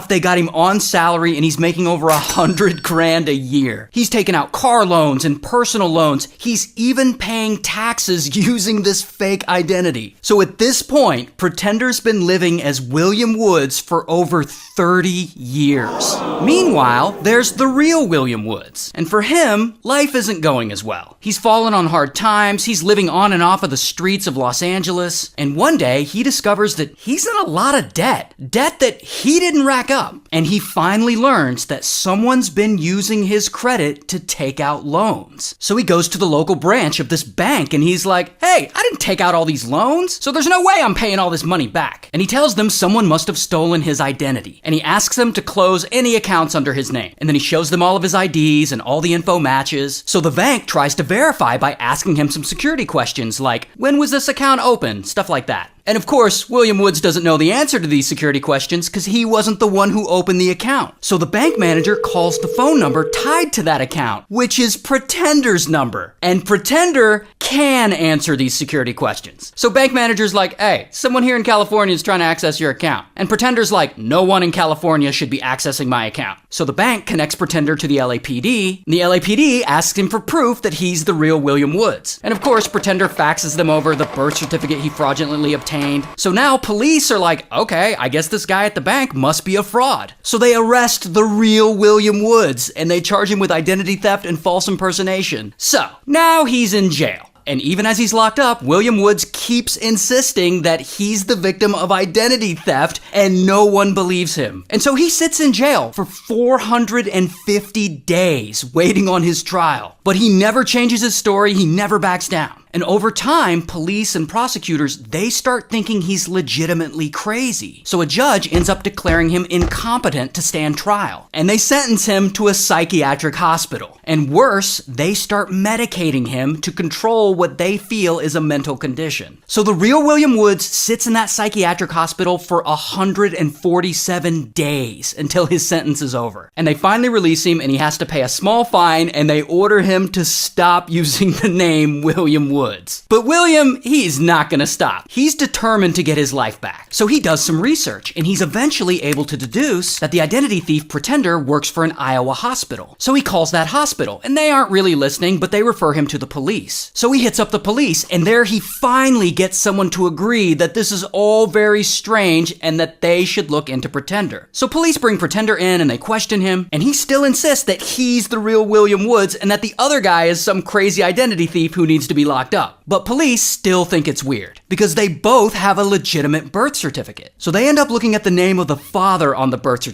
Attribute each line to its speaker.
Speaker 1: They got him on salary and he's making over $100,000 a year. He's taking out car loans and personal loans. He's even paying taxes using this fake identity. So at this point, Pretender's been living as William Woods for over 30 years. Meanwhile, there's the real William Woods. And for him, life isn't going as well. He's fallen on hard times. He's living on and off of the streets of Los Angeles. And one day, he discovers that he's in a lot of debt. Debt that he didn't rack up. And he finally learns that someone's been using his credit to take out loans. So he goes to the local branch of this bank and he's like, hey, I didn't take out all these loans, so there's no way I'm paying all this money back. And he tells them someone must have stolen his identity. And he asks them to close any accounts under his name. And then he shows them all of his IDs and all the info matches. So the bank tries to verify by asking him some security questions like, when was this account open? Stuff like that. And of course, William Woods doesn't know the answer to these security questions because he wasn't the one who opened the account. So the bank manager calls the phone number tied to that account, which is Pretender's number. And Pretender can answer these security questions. So bank manager's like, hey, someone here in California is trying to access your account. And Pretender's like, no one in California should be accessing my account. So the bank connects Pretender to the LAPD, and the LAPD asks him for proof that he's the real William Woods. And of course, Pretender faxes them over the birth certificate he fraudulently obtained. So now police are like, okay, I guess this guy at the bank must be a fraud. So they arrest the real William Woods and they charge him with identity theft and false impersonation. So now he's in jail. And even as he's locked up, William Woods keeps insisting that he's the victim of identity theft and no one believes him. And so he sits in jail for 450 days waiting on his trial. But he never changes his story, he never backs down. And over time, police and prosecutors, they start thinking he's legitimately crazy. So a judge ends up declaring him incompetent to stand trial. And they sentence him to a psychiatric hospital. And worse, they start medicating him to control what they feel is a mental condition. So the real William Woods sits in that psychiatric hospital for 147 days until his sentence is over. And they finally release him and he has to pay a small fine and they order him to stop using the name William Woods. But William, he's not gonna stop. He's determined to get his life back. So he does some research and he's eventually able to deduce that the identity thief Pretender works for an Iowa hospital. So he calls that hospital and they aren't really listening, but they refer him to the police. So he hits up the police and there he finally gets someone to agree that this is all very strange and that they should look into Pretender. So police bring Pretender in and they question him and he still insists that he's the real William Woods and that the other guy is some crazy identity thief who needs to be locked up. But police still think it's weird because they both have a legitimate birth certificate. So they end up looking at the name of the father on the birth certificate.